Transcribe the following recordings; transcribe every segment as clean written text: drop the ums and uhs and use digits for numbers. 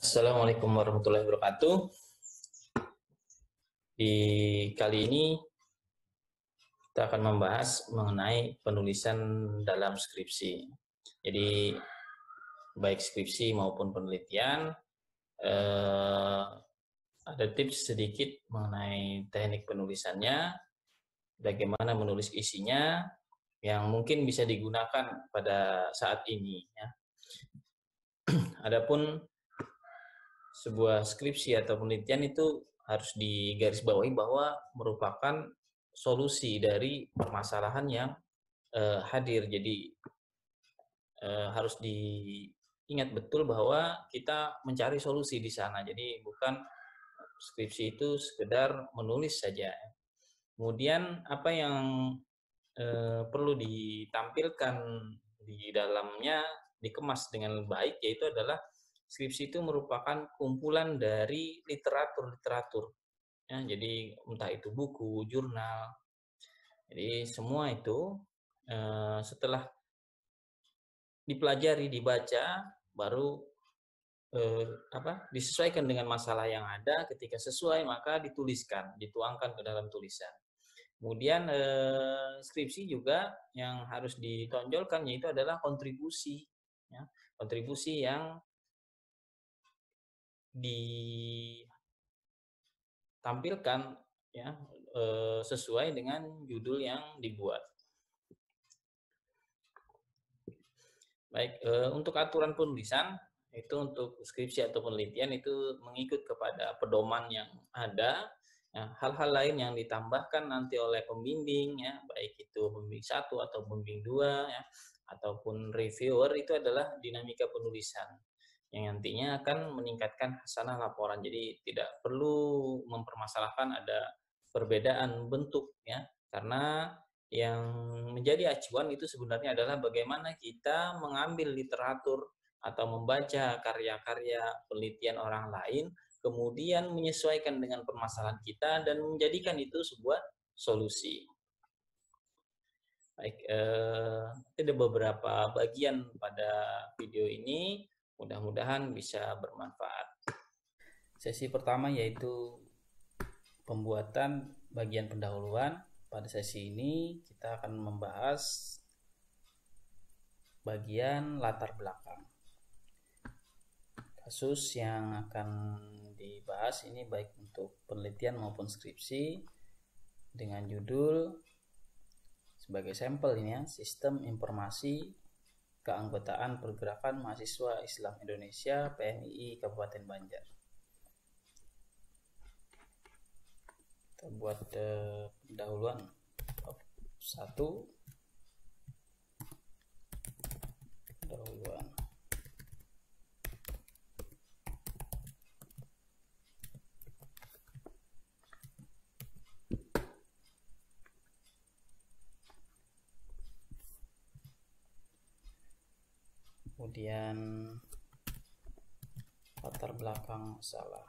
Assalamualaikum warahmatullahi wabarakatuh. Di kali ini kita akan membahas mengenai penulisan dalam skripsi. Jadi baik skripsi maupun penelitian, ada tips sedikit mengenai teknik penulisannya, bagaimana menulis isinya, yang mungkin bisa digunakan pada saat ini. Ya. Adapun sebuah skripsi atau penelitian itu harus digarisbawahi bahwa merupakan solusi dari permasalahan yang hadir. Jadi harus diingat betul bahwa kita mencari solusi di sana. Jadi bukan skripsi itu sekedar menulis saja. Kemudian apa yang perlu ditampilkan di dalamnya, dikemas dengan baik, yaitu adalah skripsi itu merupakan kumpulan dari literatur-literatur. Ya, jadi entah itu buku, jurnal. Jadi semua itu setelah dipelajari, dibaca, baru disesuaikan dengan masalah yang ada. Ketika sesuai maka dituliskan, dituangkan ke dalam tulisan. Kemudian skripsi juga yang harus ditonjolkan yaitu adalah kontribusi, ya. Kontribusi yang ditampilkan ya sesuai dengan judul yang dibuat. Baik, untuk aturan penulisan itu untuk skripsi atau penelitian itu mengikut kepada pedoman yang ada. Ya, hal-hal lain yang ditambahkan nanti oleh pembimbing ya, baik itu pembimbing 1 atau pembimbing 2 ya, ataupun reviewer, itu adalah dinamika penulisan yang nantinya akan meningkatkan hasanah laporan. Jadi tidak perlu mempermasalahkan ada perbedaan bentuk ya, karena yang menjadi acuan itu sebenarnya adalah bagaimana kita mengambil literatur atau membaca karya-karya penelitian orang lain, kemudian menyesuaikan dengan permasalahan kita dan menjadikan itu sebuah solusi. Baik, ada beberapa bagian pada video ini, mudah-mudahan bisa bermanfaat. Sesi pertama yaitu pembuatan bagian pendahuluan. Pada sesi ini kita akan membahas bagian latar belakang. Kasus yang akan dibahas ini baik untuk penelitian maupun skripsi dengan judul sebagai sampel ini ya, Sistem Informasi Keanggotaan Pergerakan Mahasiswa Islam Indonesia PMII Kabupaten Banjar. Kita buat pendahuluan 1, pendahuluan. Kemudian latar belakang masalah.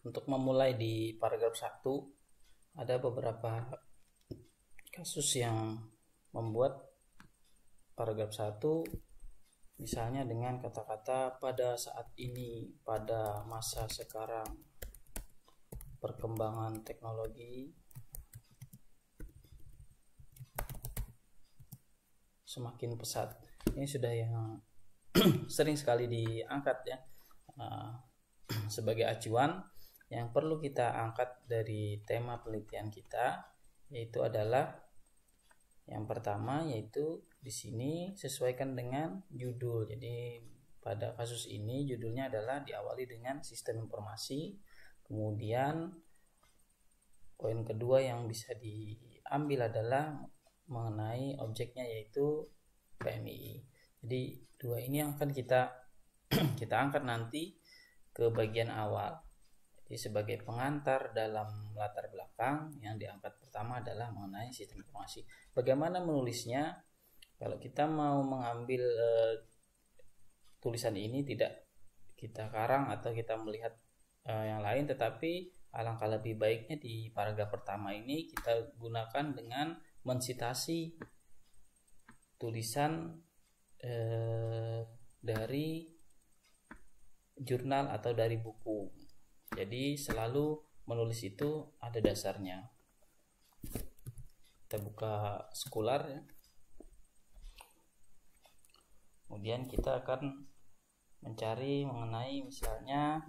Untuk memulai di paragraf 1, ada beberapa kasus yang membuat paragraf 1 misalnya dengan kata-kata pada saat ini, pada masa sekarang, perkembangan teknologi semakin pesat. Ini sudah yang sering sekali diangkat ya sebagai acuan. Yang perlu kita angkat dari tema penelitian kita yaitu adalah yang pertama, yaitu di sini sesuaikan dengan judul. Jadi pada kasus ini judulnya adalah diawali dengan sistem informasi. Kemudian poin kedua yang bisa diambil adalah mengenai objeknya yaitu PMII. Jadi dua ini yang akan kita angkat nanti ke bagian awal. Jadi sebagai pengantar dalam latar belakang yang diangkat pertama adalah mengenai sistem informasi. Bagaimana menulisnya? Kalau kita mau mengambil tulisan ini kita karang atau kita melihat yang lain, tetapi alangkah lebih baiknya di paragraf pertama ini kita gunakan dengan mensitasi tulisan dari jurnal atau dari buku. Jadi selalu menulis itu ada dasarnya. Kita buka Scholar ya. Kemudian kita akan mencari mengenai, misalnya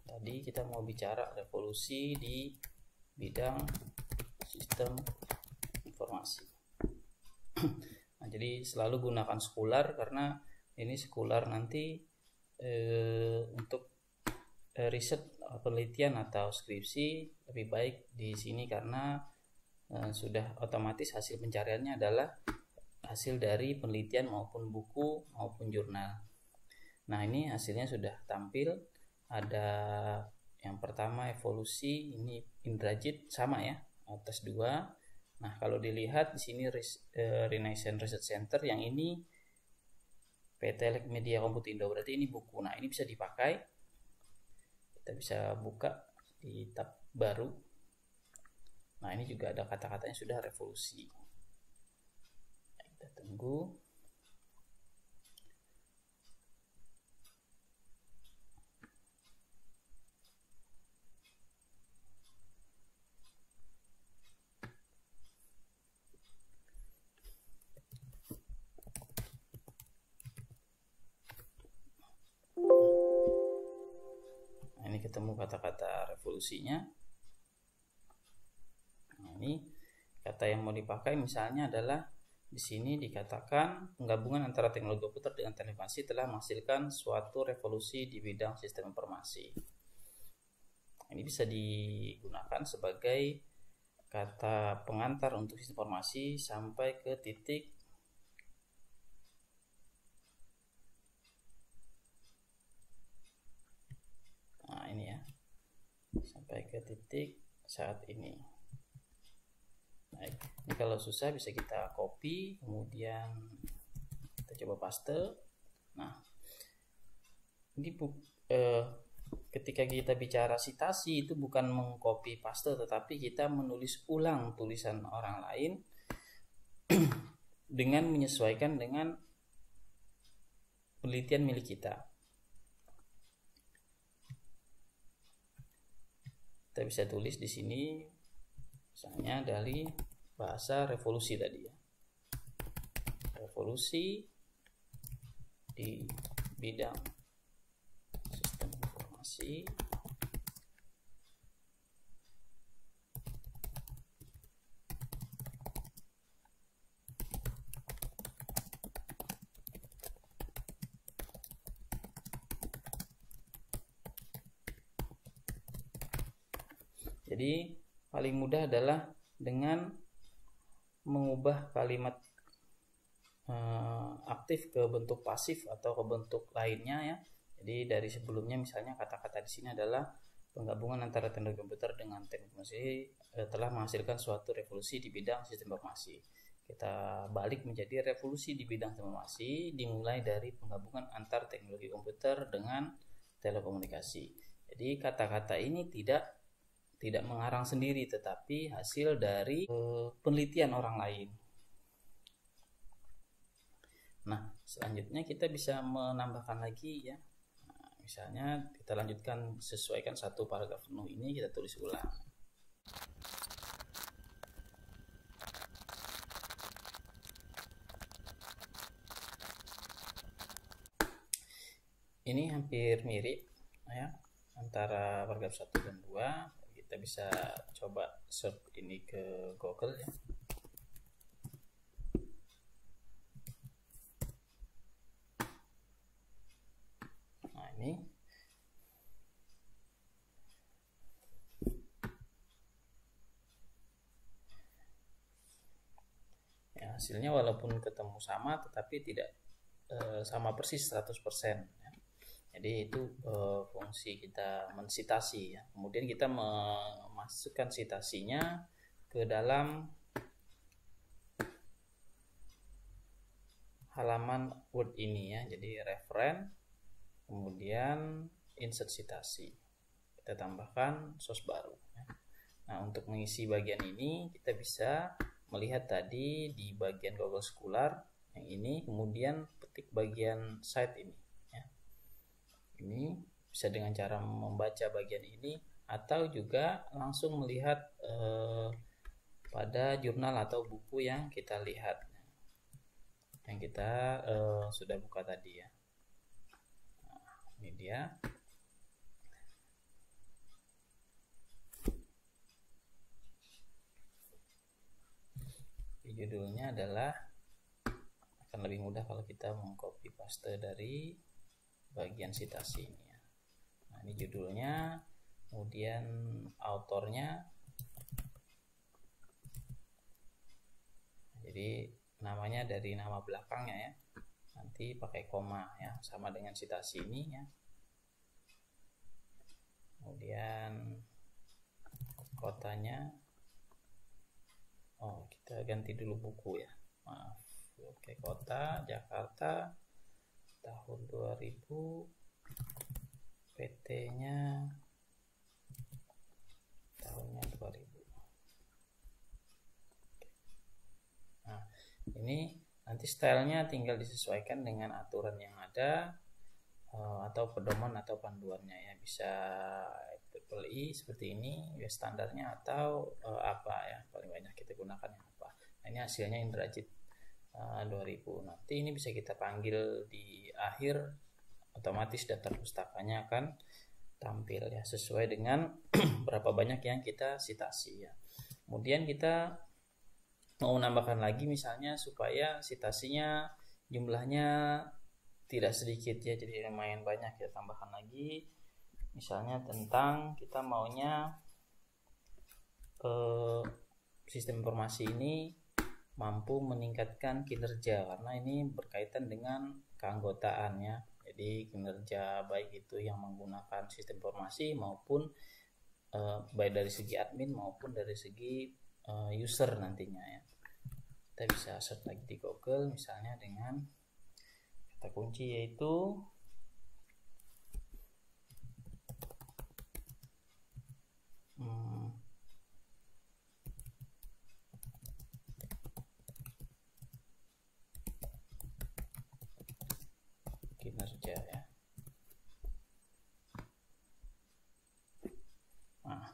tadi kita mau bicara revolusi di bidang sistem informasi. Nah, jadi selalu gunakan Scholar karena ini Scholar nanti untuk riset penelitian atau skripsi lebih baik di sini karena sudah otomatis hasil pencariannya adalah hasil dari penelitian maupun buku maupun jurnal. Nah, ini hasilnya sudah tampil. Ada yang pertama evolusi, ini Indrajit sama ya, tes 2. Nah, kalau dilihat di sini Renaissance Research Center, yang ini PT Elek Media Komputindo, berarti ini buku. Nah, ini bisa dipakai. Kita bisa buka di tab baru. Nah, ini juga ada kata-katanya sudah revolusi. Nah, kita tunggu. Nah, ini ketemu kata-kata revolusinya. Nah, ini kata yang mau dipakai misalnya adalah di sini dikatakan penggabungan antara teknologi komputer dengan teleinformasi telah menghasilkan suatu revolusi di bidang sistem informasi. Ini bisa digunakan sebagai kata pengantar untuk sistem informasi sampai ke titik ini ya, sampai ke titik saat ini. Baik, ini kalau susah bisa kita copy, kemudian kita coba paste. Nah, ini ketika kita bicara citasi itu bukan mengcopy paste, tetapi kita menulis ulang tulisan orang lain dengan menyesuaikan dengan penelitian milik kita. Kita bisa tulis di sini misalnya dari bahasa revolusi tadi ya. Revolusi di bidang sistem informasi. Jadi paling mudah adalah dengan mengubah kalimat aktif ke bentuk pasif atau ke bentuk lainnya ya. Jadi dari sebelumnya misalnya kata-kata di sini adalah penggabungan antara teknologi komputer dengan teknologi informasi telah menghasilkan suatu revolusi di bidang sistem informasi. Kita balik menjadi revolusi di bidang sistem informasi dimulai dari penggabungan antar teknologi komputer dengan telekomunikasi. Jadi kata-kata ini tidak mengarang sendiri, tetapi hasil dari penelitian orang lain. Nah, selanjutnya kita bisa menambahkan lagi ya. Nah, misalnya kita lanjutkan, sesuaikan satu paragraf penuh ini, kita tulis ulang. Ini hampir mirip ya antara paragraf 1 dan 2. Kita bisa coba search ini ke Google ya. Nah, ini ya, hasilnya walaupun ketemu sama tetapi tidak sama persis 100% ya. Jadi itu fungsi kita mensitasi ya. Kemudian kita memasukkan sitasinya ke dalam halaman Word ini ya. Jadi referen kemudian insert citasi, kita tambahkan source baru. Nah, untuk mengisi bagian ini kita bisa melihat tadi di bagian Google Scholar yang ini, kemudian petik bagian site ini ya. Ini bisa dengan cara membaca bagian ini atau juga langsung melihat pada jurnal atau buku yang kita lihat, yang kita sudah buka tadi ya. Nah, ini dia. Judulnya adalah, akan lebih mudah kalau kita mengcopy paste dari bagian citasi ini ya. Nah, ini judulnya, kemudian autornya, jadi namanya dari nama belakangnya ya, nanti pakai koma ya, sama dengan citasi ini ya. Kemudian kotanya, kita ganti dulu buku ya, maaf. Oke, kota Jakarta tahun 2000, PT-nya tahunnya 2000. Nah, ini nanti stylenya tinggal disesuaikan dengan aturan yang ada atau pedoman atau panduannya ya, bisa IEEE seperti ini ya standarnya, atau apa ya, paling banyak kita gunakan yang apa. Nah, ini hasilnya Indrajit 2000. Nanti ini bisa kita panggil di akhir, otomatis daftar pustakanya akan tampil ya, sesuai dengan berapa banyak yang kita citasi ya. Kemudian kita mau menambahkan lagi misalnya supaya citasinya jumlahnya tidak sedikit ya, jadi lumayan banyak, kita tambahkan lagi misalnya tentang kita maunya sistem informasi ini mampu meningkatkan kinerja, karena ini berkaitan dengan keanggotaannya. Jadi kinerja baik itu yang menggunakan sistem informasi maupun baik dari segi admin maupun dari segi user nantinya ya. Kita bisa search lagi di Google misalnya dengan kata kunci yaitu kinerja ya. Nah,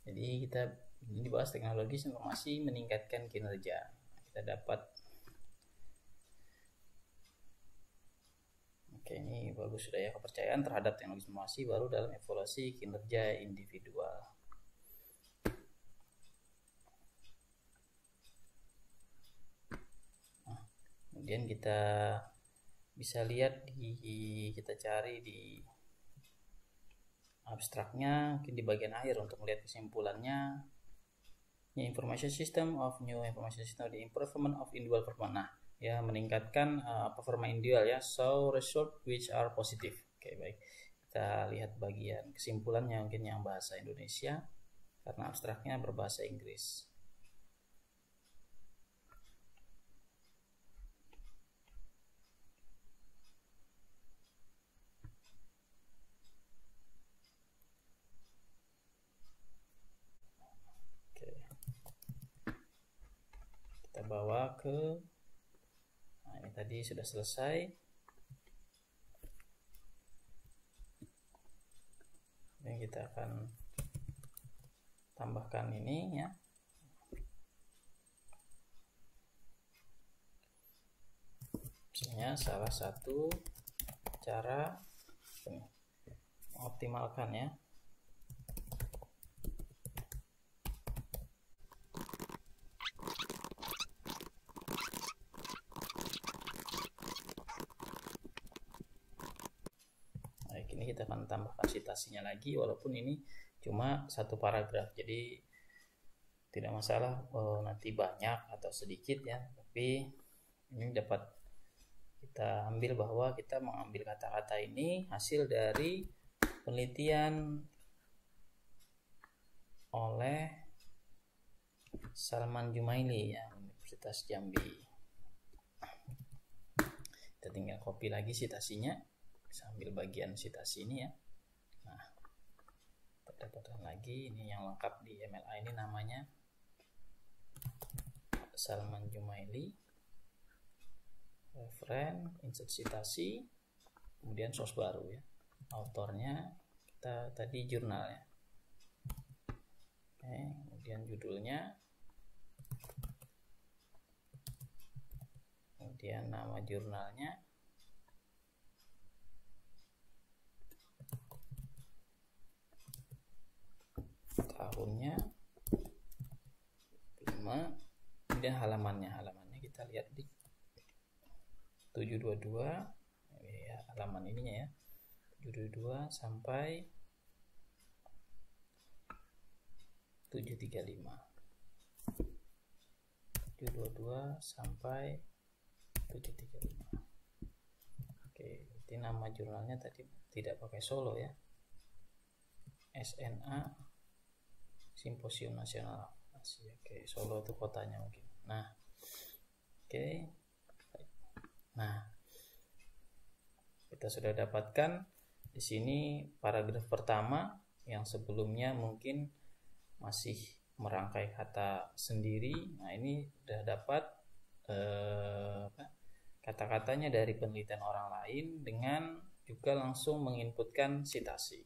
jadi kita ini dibahas teknologi informasi meningkatkan kinerja. Kita dapat, oke, ini bagus sudah ya, kepercayaan terhadap teknologi informasi baru dalam evaluasi kinerja individual. Nah, kemudian kita bisa lihat kita cari di abstraknya, mungkin di bagian akhir untuk melihat kesimpulannya. Information system of new information system, the improvement of individual performance. Nah, ya, meningkatkan performa individual ya, so result which are positive. Oke, baik. Kita lihat bagian kesimpulannya mungkin yang bahasa Indonesia karena abstraknya berbahasa Inggris. Bawa ke, nah ini tadi sudah selesai. Dan kita akan tambahkan ini ya. Misalnya salah satu cara mengoptimalkan ya. Kita akan tambahkan citasinya lagi, walaupun ini cuma satu paragraf, jadi tidak masalah nanti banyak atau sedikit ya, tapi ini dapat kita ambil bahwa kita mengambil kata-kata ini hasil dari penelitian oleh Salman Jumaili ya, Universitas Jambi. Kita tinggal copy lagi citasinya. Sambil bagian citasi ini ya. Nah, dapatkan lagi ini yang lengkap di MLA ini namanya Salman Jumaili, referen, insert citasi, kemudian source baru ya. Autornya kita tadi jurnalnya. Oke, kemudian judulnya, kemudian nama jurnalnya, tahunnya 5, kemudian halamannya kita lihat di 722 ya, halaman ininya ya, 722 sampai 735, 722 sampai 735. Oke, jadi nama jurnalnya tadi tidak pakai Solo ya, SNA Simposium Nasional Asia. Oke, Solo itu kotanya mungkin. Nah, oke. Nah, kita sudah dapatkan di sini paragraf pertama yang sebelumnya mungkin masih merangkai kata sendiri. Nah, ini sudah dapat kata-katanya dari penelitian orang lain dengan juga langsung menginputkan citasi.